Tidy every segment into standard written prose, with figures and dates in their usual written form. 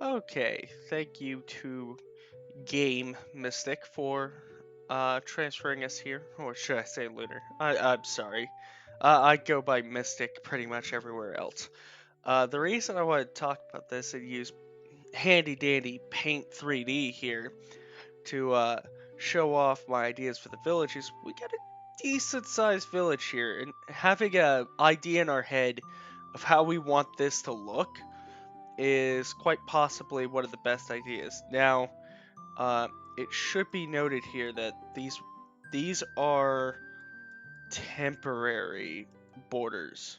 Okay, thank you to Game Mystic for transferring us here, or should I say Lunar? I'm sorry. I go by Mystic pretty much everywhere else. The reason I want to talk about this and use handy dandy Paint 3D here to show off my ideas for the village is we got a decent sized village here, and having a idea in our head of how we want this to look is quite possibly one of the best ideas. Now, it should be noted here that these are temporary borders,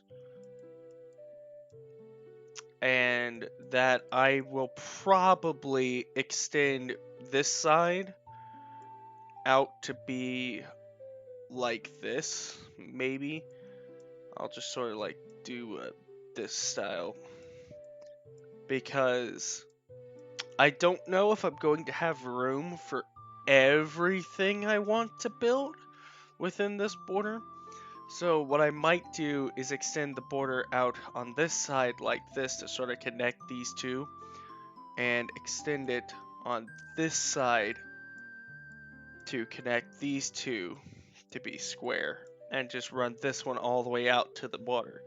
and that I will probably extend this side out to be like this. Maybe I'll just sort of like do this style because I don't know if I'm going to have room for everything I want to build within this border. So what I might do is extend the border out on this side like this to sort of connect these two, and extend it on this side to connect these two to be square, and just run this one all the way out to the water.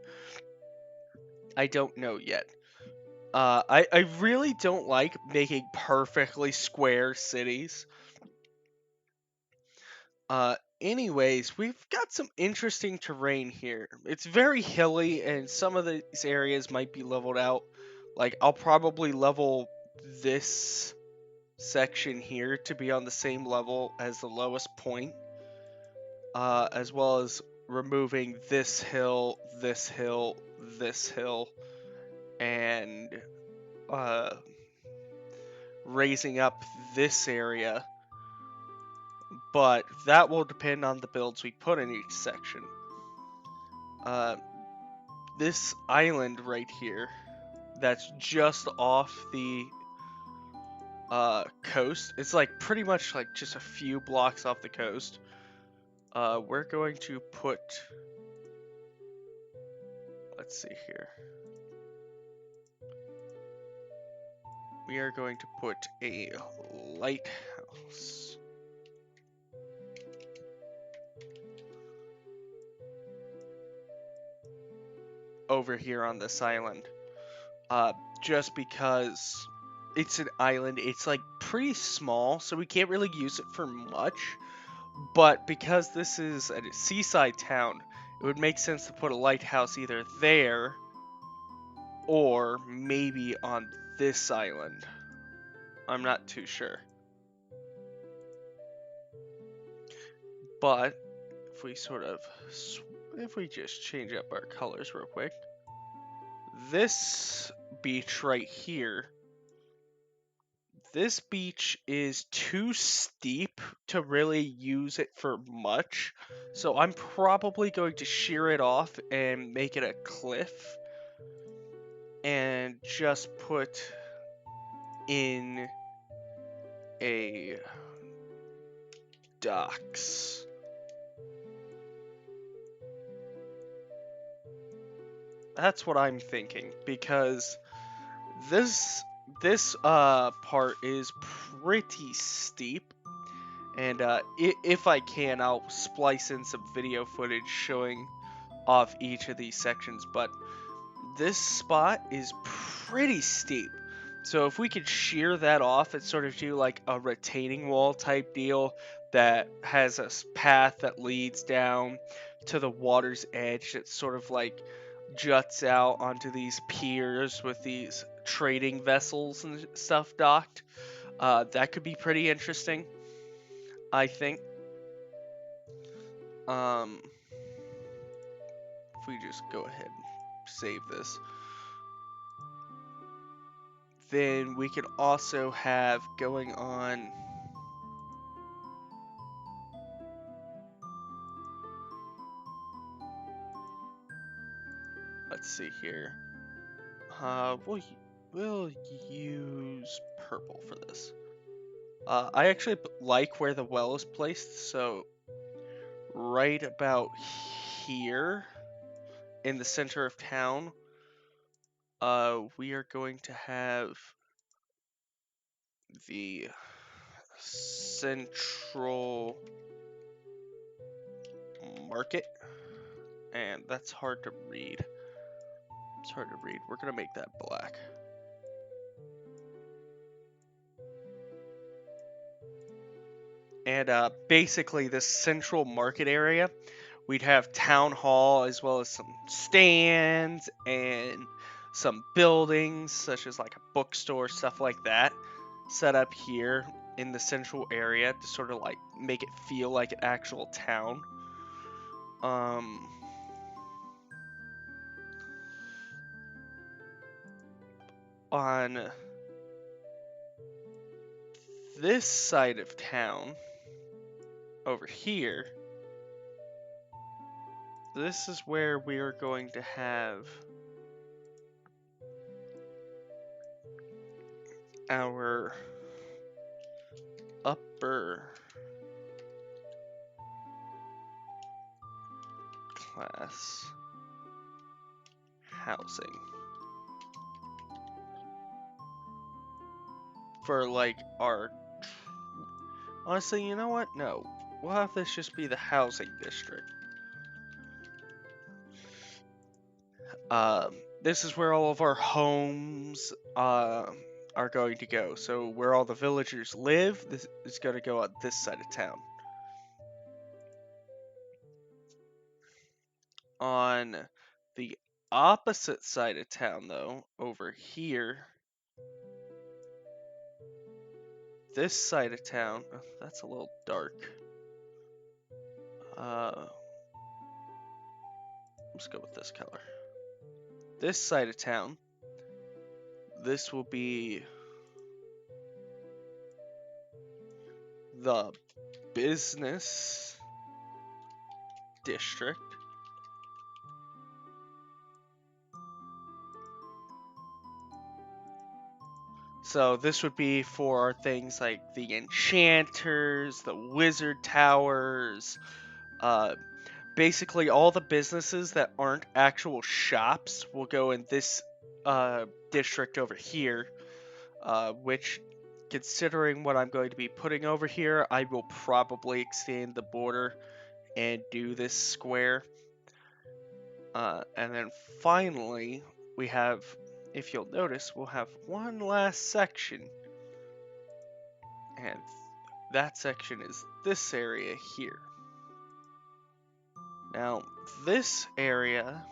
I don't know yet. I really don't like making perfectly square cities. Anyways, we've got some interesting terrain here. It's very hilly, and some of these areas might be leveled out. Like, I'll probably level this section here to be on the same level as the lowest point, as well as removing this hill, this hill, this hill, and raising up this area. But that will depend on the builds we put in each section. This island right here, that's just off the coast. It's like pretty much like just a few blocks off the coast. We're going to put, let's see here. We are going to put a lighthouse. Over here on this island. Just because it's an island, it's like pretty small, so we can't really use it for much. But because this is a seaside town, it would make sense to put a lighthouse either there or maybe on this island. I'm not too sure. But if we if we just change up our colors real quick, this beach right here, this beach is too steep to really use it for much, so I'm probably going to shear it off and make it a cliff and just put in a docks. That's what I'm thinking, because this part is pretty steep, and if I can, I'll splice in some video footage showing off each of these sections, but this spot is pretty steep. So if we could shear that off and sort of do like a retaining wall type deal that has a path that leads down to the water's edge that sort of like juts out onto these piers with these trading vessels and stuff docked, that could be pretty interesting, I think. If we just go ahead and save this, then we can also have going on. Let's see here. We'll use purple for this. I actually like where the well is placed, so right about here in the center of town, we are going to have the central market, and that's hard to read. It's hard to read. We're gonna make that black. And basically this central market area, we'd have town hall as well as some stands and some buildings such as like a bookstore, stuff like that, set up here in the central area to sort of like make it feel like an actual town. On this side of town, over here, this is where we are going to have our upper class housing. For like our, honestly, you know what? No, we'll have this just be the housing district. This is where all of our homes are going to go. So where all the villagers live, this is going to go on this side of town. On the opposite side of town, though, over here, this side of town, oh, that's a little dark. Let's go with this color. This side of town, this will be the business district. So this would be for things like the enchanters, the wizard towers, basically all the businesses that aren't actual shops will go in this district over here, which, considering what I'm going to be putting over here, I will probably extend the border and do this square. And then finally, we have, if you'll notice, we'll have one last section. And that section is this area here. Now, this area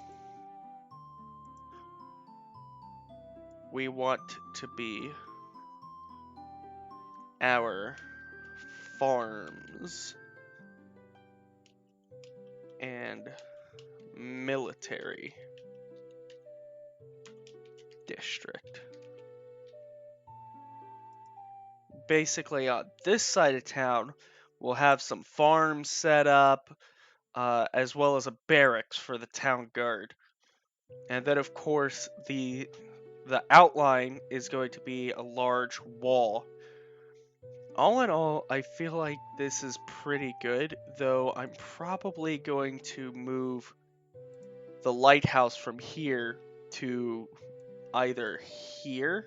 we want to be our farms and military district. Basically, on this side of town, we'll have some farms set up, as well as a barracks for the town guard. And then, of course, the outline is going to be a large wall. All in all, I feel like this is pretty good, though I'm probably going to move the lighthouse from here to either here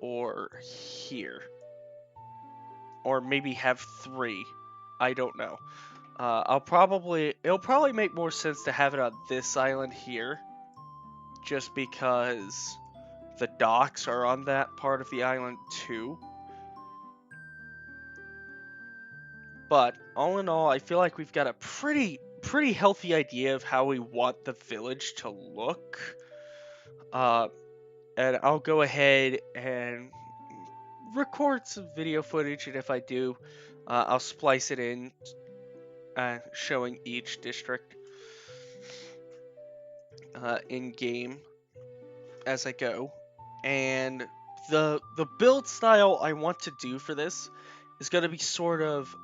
or here. Or maybe have 3. I don't know. It'll probably make more sense to have it on this island here, just because the docks are on that part of the island too. But all in all, I feel like we've got a pretty healthy idea of how we want the village to look. And I'll go ahead and record some video footage, and if I do, I'll splice it in, showing each district in game as I go. And the build style I want to do for this is going to be sort of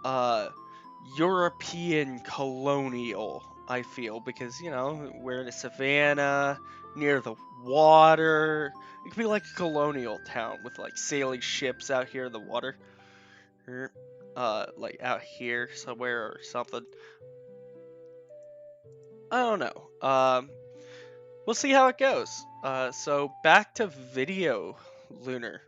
European colonial, I feel, because, you know, we're in a savannah near the water. It could be like a colonial town with like sailing ships out here in the water, like out here somewhere or something. I don't know. We'll see how it goes. So back to video, Lunar.